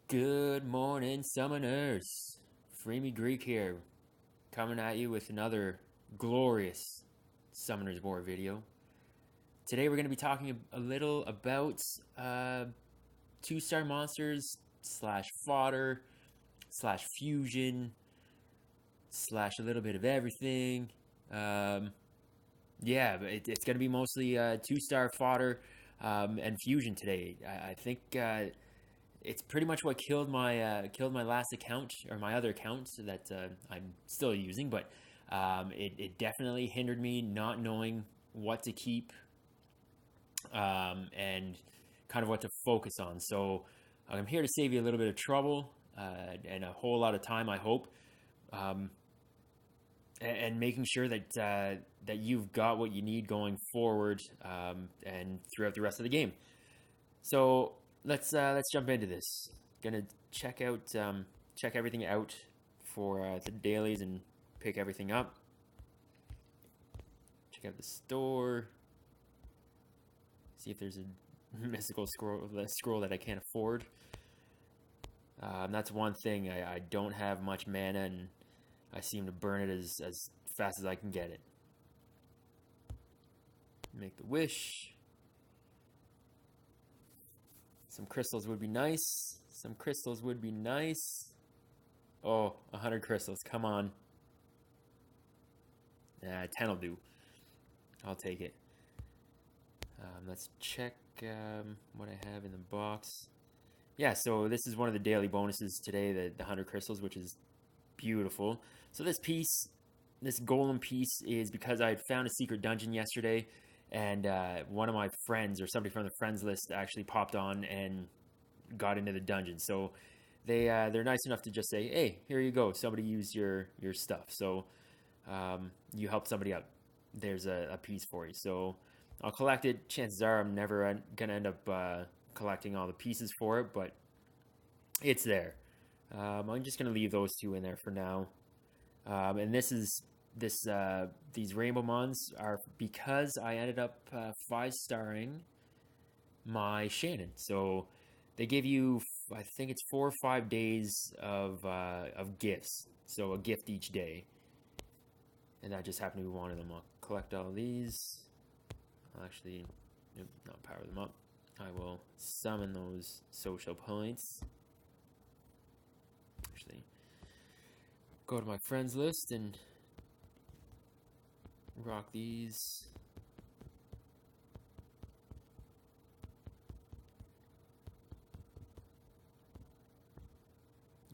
Good morning, summoners. Freemy Greek here, coming at you with another glorious Summoners War video. Today we're going to be talking a little about two-star monsters slash fodder slash fusion slash a little bit of everything. Yeah, but it's going to be mostly two-star fodder and fusion today. I think it's pretty much what killed my last account or my other account that I'm still using, but it definitely hindered me not knowing what to keep and kind of what to focus on. So I'm here to save you a little bit of trouble and a whole lot of time, I hope, um, and making sure that that you've got what you need going forward and throughout the rest of the game. So let's jump into this. Gonna check everything out for the dailies and pick everything up. Check out the store. See if there's a mystical scroll that I can't afford. That's one thing. I don't have much mana, and I seem to burn it as fast as I can get it. Make the wish. Some crystals would be nice. Some crystals would be nice. Oh, 100 crystals. Come on. 10 will do. I'll take it. Let's check what I have in the box. Yeah, so this is one of the daily bonuses today, the 100 crystals, which is beautiful. So this golem piece, is because I found a secret dungeon yesterday, and one of my friends or somebody from the friends list actually popped on and got into the dungeon. So they're nice enough to just say, "Hey, here you go. Somebody used your stuff." So you helped somebody out. There's a piece for you. So I'll collect it. Chances are I'm never gonna end up collecting all the pieces for it, but it's there. I'm just gonna leave those two in there for now. And these rainbow mons are because I ended up 5-starring my Shannon. So they give you, I think it's 4 or 5 days of gifts. So a gift each day, and that just happened to be one of them. I'll collect all these. I'll actually, nope, not power them up. I will summon those social points. Actually, go to my friends list and rock these.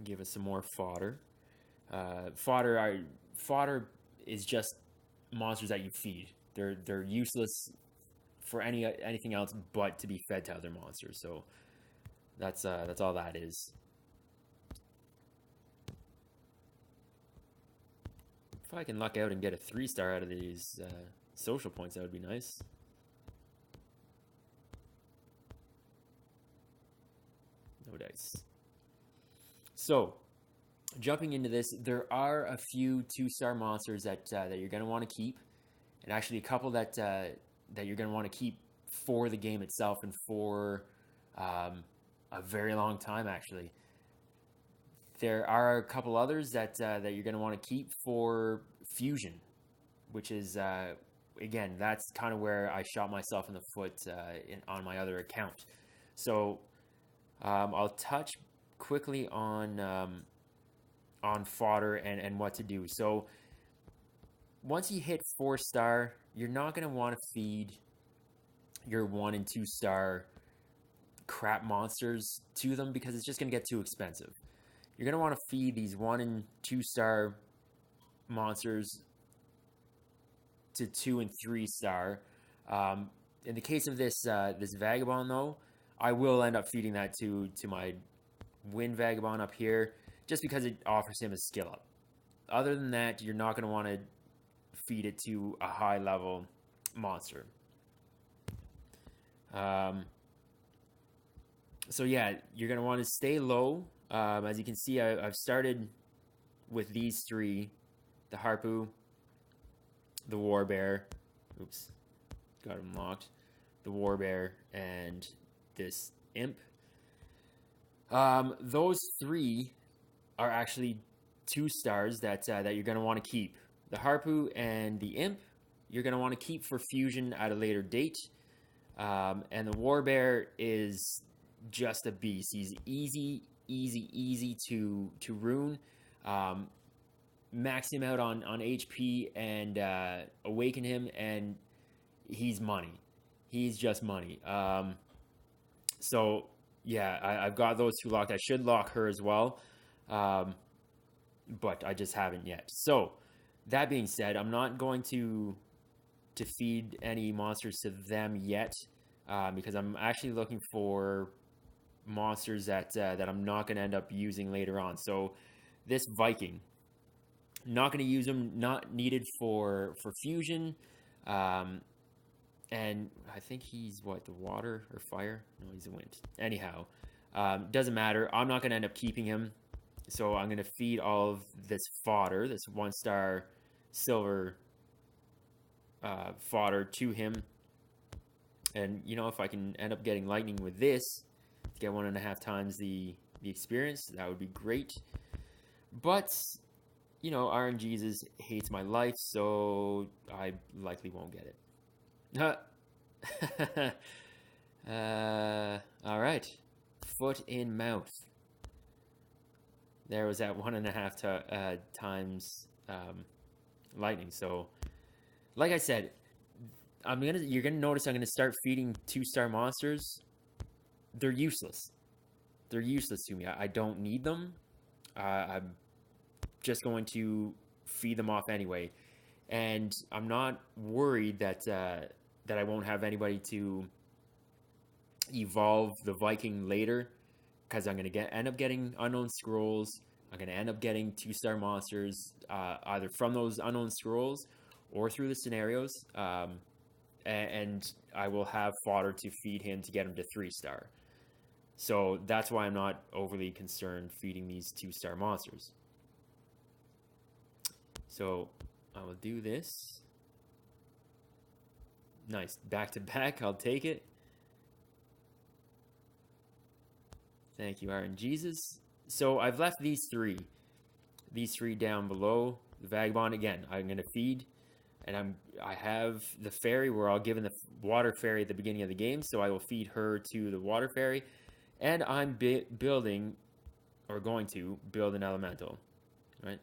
Give us some more fodder. Fodder is just monsters that you feed. They're useless for anything else but to be fed to other monsters. So that's all that is. If I can luck out and get a 3-star out of these social points, that would be nice. No dice. So, jumping into this, there are a few 2-star monsters that you're going to want to keep, and actually a couple that you're going to want to keep for the game itself and for a very long time, actually. There are a couple others that you're going to want to keep for fusion, which is, again, that's kind of where I shot myself in the foot on my other account. So I'll touch quickly on fodder and what to do. So once you hit 4-star, you're not going to want to feed your 1 and 2-star crap monsters to them because it's just going to get too expensive. You're going to want to feed these 1 and 2-star monsters to 2 and 3-star. In the case of this vagabond, though, I will end up feeding that to my wind vagabond up here, just because it offers him a skill up. Other than that, you're not going to want to feed it to a high level monster. So yeah, you're going to want to stay low. As you can see, I've started with these 3, the Harpoo, the Warbear, oops, got him locked, the Warbear, and this Imp. Those three are actually 2 stars that you're going to want to keep. The Harpoo and the Imp, you're going to want to keep for fusion at a later date. And the Warbear is just a beast. He's easy to rune. Max him out on HP and awaken him, and he's money. He's just money. So yeah, I've got those 2 locked. I should lock her as well, but I just haven't yet. So that being said, I'm not going to feed any monsters to them yet, because I'm actually looking for monsters that I'm not going to end up using later on. So this Viking, not going to use them, not needed for fusion. And I think he's what, the water or fire? No, he's the wind. Anyhow, doesn't matter. I'm not going to end up keeping him. So I'm going to feed all of this fodder, this 1-star silver fodder to him. And, you know, if I can end up getting lightning with this, to get 1.5 times the experience, that would be great. But, you know, RNGesus hates my life, so I likely won't get it. All right. Foot in mouth. There was that 1.5 times lightning. So, like I said, you're gonna notice I'm gonna start feeding 2-star monsters. They're useless. They're useless to me. I don't need them. I'm just going to feed them off anyway, and I'm not worried that I won't have anybody to evolve the Viking later, because I'm gonna end up getting unknown scrolls. I'm gonna end up getting 2-star monsters, either from those unknown scrolls or through the scenarios, and I will have fodder to feed him to get him to 3-star. So that's why I'm not overly concerned feeding these 2-star monsters. So I will do this. Nice. Back to back. I'll take it. Thank you, RNGesus. So I've left these three down below. The Vagabond, again, I'm going to feed. And I have the fairy, where I'll give him the water fairy at the beginning of the game. So I will feed her to the water fairy. And I'm building, or going to build an elemental. Right?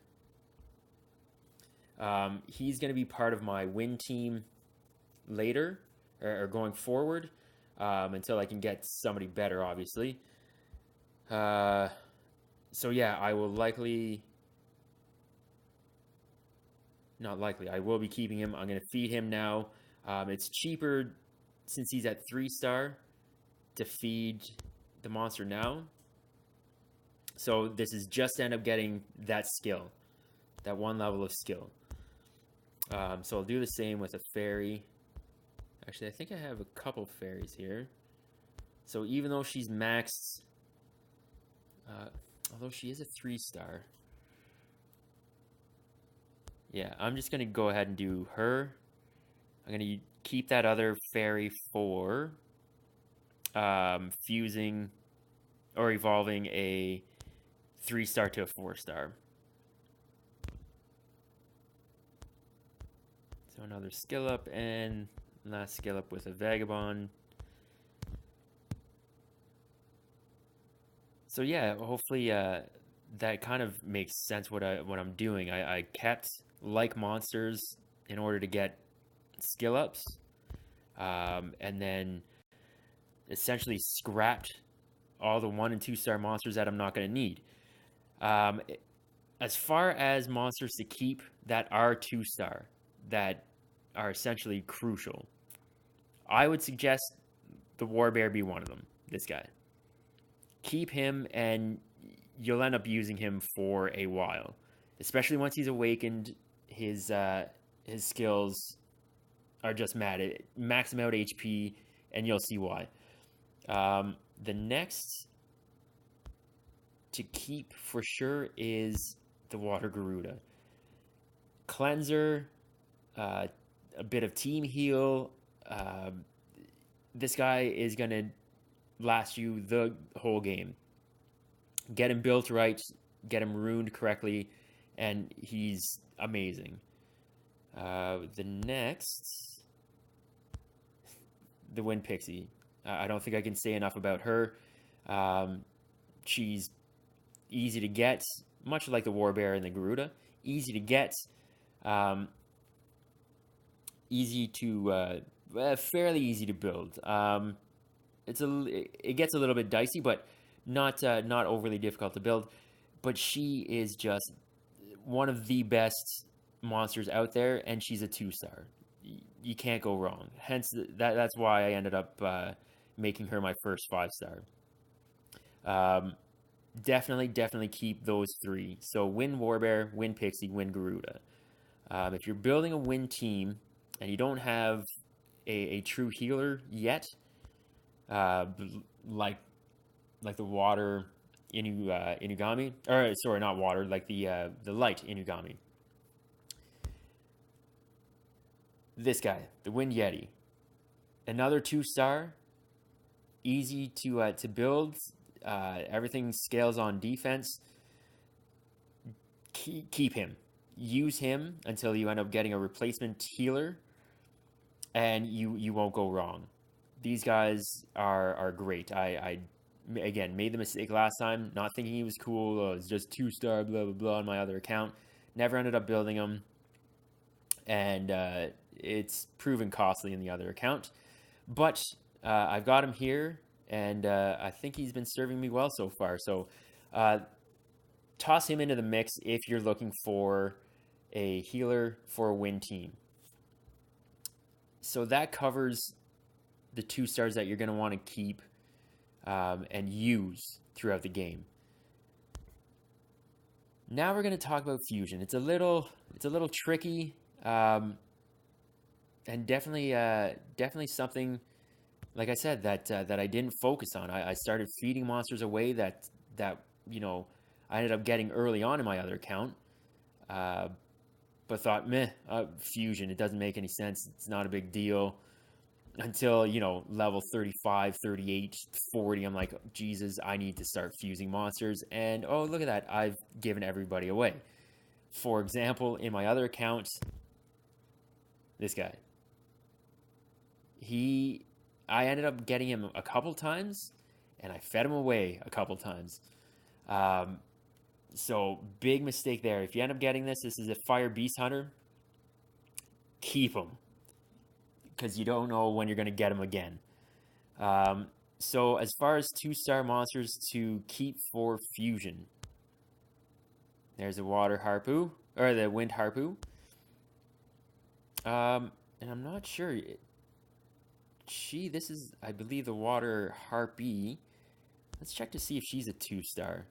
He's going to be part of my win team later, or going forward, until I can get somebody better, obviously. So yeah, I will I will be keeping him. I'm going to feed him now. It's cheaper, since he's at 3-star, to feed the monster now. So this is just to end up getting that skill, that 1 level of skill. So I'll do the same with a fairy. Actually, I think I have a couple fairies here. So even though she's maxed, although she is a 3-star, yeah, I'm just going to go ahead and do her. I'm going to keep that other fairy for fusing or evolving a 3-star to a 4-star. So another skill up, and last skill up with a Vagabond. So yeah, hopefully that kind of makes sense what I'm doing. I kept like monsters in order to get skill ups, and then essentially scrapped all the 1 and 2-star monsters that I'm not going to need. As far as monsters to keep that are 2-star, that are essentially crucial, I would suggest the Warbear be one of them. This guy. Keep him, and you'll end up using him for a while, especially once he's awakened. His skills are just mad. Max him out HP, and you'll see why. The next to keep for sure is the Water Garuda. Cleanser, a bit of team heal. This guy is going to last you the whole game. Get him built right, get him ruined correctly, and he's amazing. The next, the Wind Pixie. I don't think I can say enough about her. Um, she's easy to get, much like the Warbear and the Garuda. Easy to get, um, easy to, fairly easy to build. It gets a little bit dicey, but not overly difficult to build. But she is just one of the best monsters out there, and she's a 2-star. You can't go wrong. Hence, that's why I ended up making her my first 5-star. Um, definitely keep those three. So Wind Warbear, Wind Pixie, Wind Garuda. If you're building a Wind team and you don't have a true healer yet, uh, like the water Inugami, or sorry, not water, like the light Inugami. This guy, the Wind Yeti, another 2-star, easy to build. Everything scales on defense. Keep him. Use him until you end up getting a replacement healer, and you won't go wrong. These guys are great. I again made the mistake last time, not thinking he was cool. Oh, it's just 2-star, blah blah blah on my other account. Never ended up building him, and it's proven costly in the other account. But I've got him here, and I think he's been serving me well so far. So toss him into the mix if you're looking for a healer for a win team. So that covers the 2-stars that you're going to want to keep and use throughout the game. Now we're going to talk about fusion. It's a little tricky, and definitely something, like I said, that I didn't focus on. I started feeding monsters away that I ended up getting early on in my other account, but thought, meh, fusion, it doesn't make any sense. It's not a big deal. Until, level 35, 38, 40, I'm like, Jesus, I need to start fusing monsters. And, oh, look at that. I've given everybody away. For example, in my other account, this guy. I ended up getting him a couple times, and I fed him away a couple times. So, big mistake there. If you end up getting this is a Fire Beast Hunter. Keep him, because you don't know when you're going to get them again. So as far as 2-star monsters to keep for fusion, there's a water harpoo, or the wind harpoo. And I'm not sure. This is, I believe, the water harpy. Let's check to see if she's a 2-star.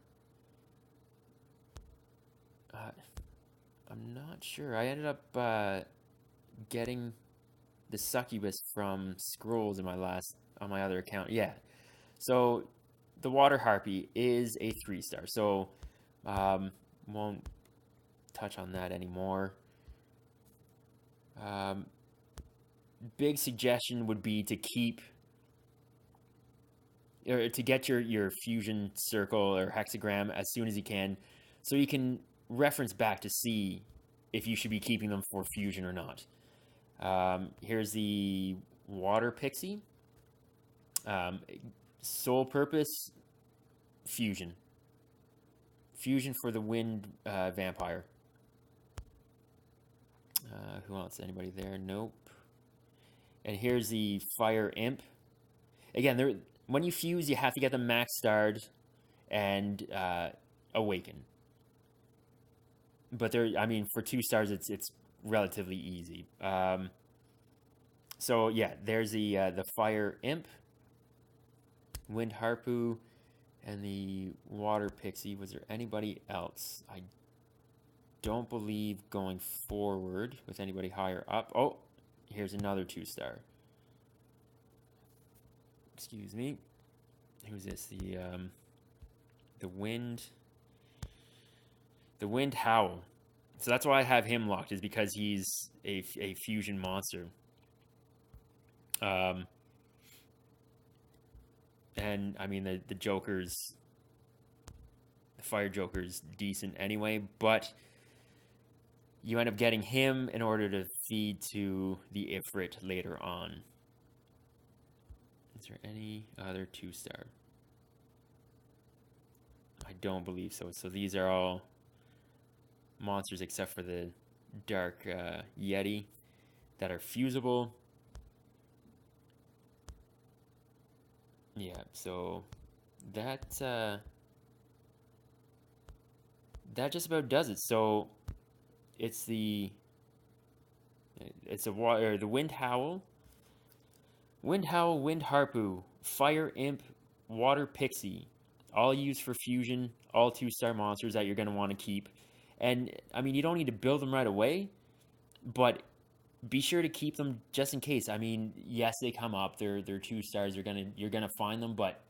I'm not sure. I ended up getting the succubus from scrolls on my other account. Yeah. So the water harpy is a 3-star. So won't touch on that anymore. Big suggestion would be to keep, or to get your fusion circle or hexagram as soon as you can, so you can reference back to see if you should be keeping them for fusion or not. Here's the water pixie. Sole purpose, fusion. Fusion for the wind vampire. Who else? Anybody there? Nope. And here's the fire imp. Again, when you fuse, you have to get them max starred and awaken. But for 2-stars, it's relatively easy. So yeah, there's the fire imp, wind harpoo, and the water pixie. Was there anybody else? I don't believe going forward with anybody higher up. Oh, here's another 2-star. Excuse me. Who's this? The wind howl. So that's why I have him locked, is because he's a fusion monster. And I mean the Joker's The Fire Joker's decent anyway, but you end up getting him in order to feed to the Ifrit later on. Is there any other 2-star? I don't believe so. So these are all monsters except for the Dark Yeti that are fusible. Yeah, so that just about does it. So it's the Wind Howl, Wind Harpoo, Fire Imp, Water Pixie, all used for fusion, all 2-star monsters that you're going to want to keep. And I mean, you don't need to build them right away, but be sure to keep them just in case. I mean, yes, they come up. They're 2-stars. You're gonna find them, but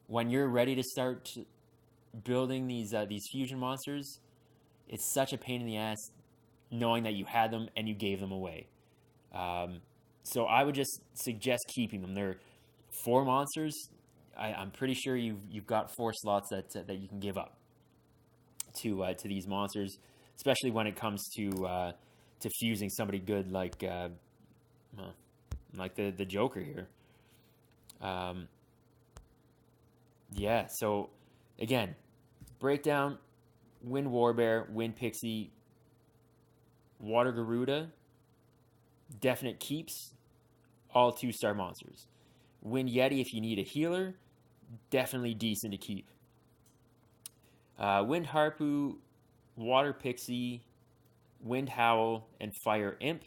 when you're ready to start building these fusion monsters, it's such a pain in the ass knowing that you had them and you gave them away. So I would just suggest keeping them. They're 4 monsters. I'm pretty sure you've got 4 slots that you can give up to these monsters, especially when it comes to fusing somebody good like the Joker here. Yeah. So again, breakdown: Wind Warbear, Wind Pixie, Water Garuda, definite keeps, all 2-star monsters. Wind Yeti, if you need a healer, definitely decent to keep. Wind Harpoo, Water Pixie, Wind Howl, and Fire Imp,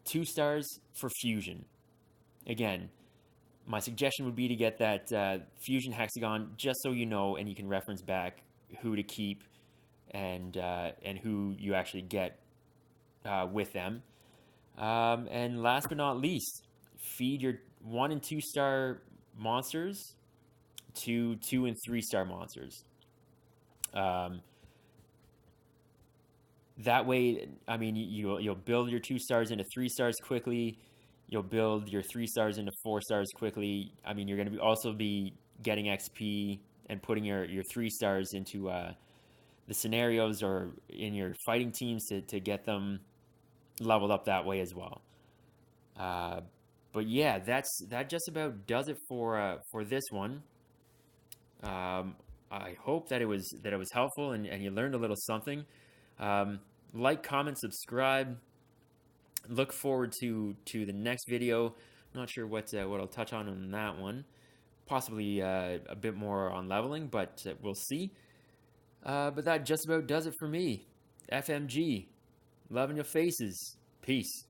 2 stars for fusion. Again, my suggestion would be to get that fusion hexagon, just so you know and you can reference back who to keep and who you actually get with them. And last but not least, feed your 1 and 2 star monsters to 2 and 3 star monsters. That way, I mean, you'll build your 2 stars into 3 stars quickly. You'll build your 3 stars into 4 stars quickly. I mean, you're going to also be getting XP and putting your 3 stars into the scenarios or in your fighting teams to get them leveled up that way as well. But yeah, that just about does it for this one. I hope that it was helpful and you learned a little something. Like, comment, subscribe. Look forward to the next video. Not sure what I'll touch on that one. Possibly a bit more on leveling, but we'll see. But that just about does it for me. FMG. Love in your faces. Peace.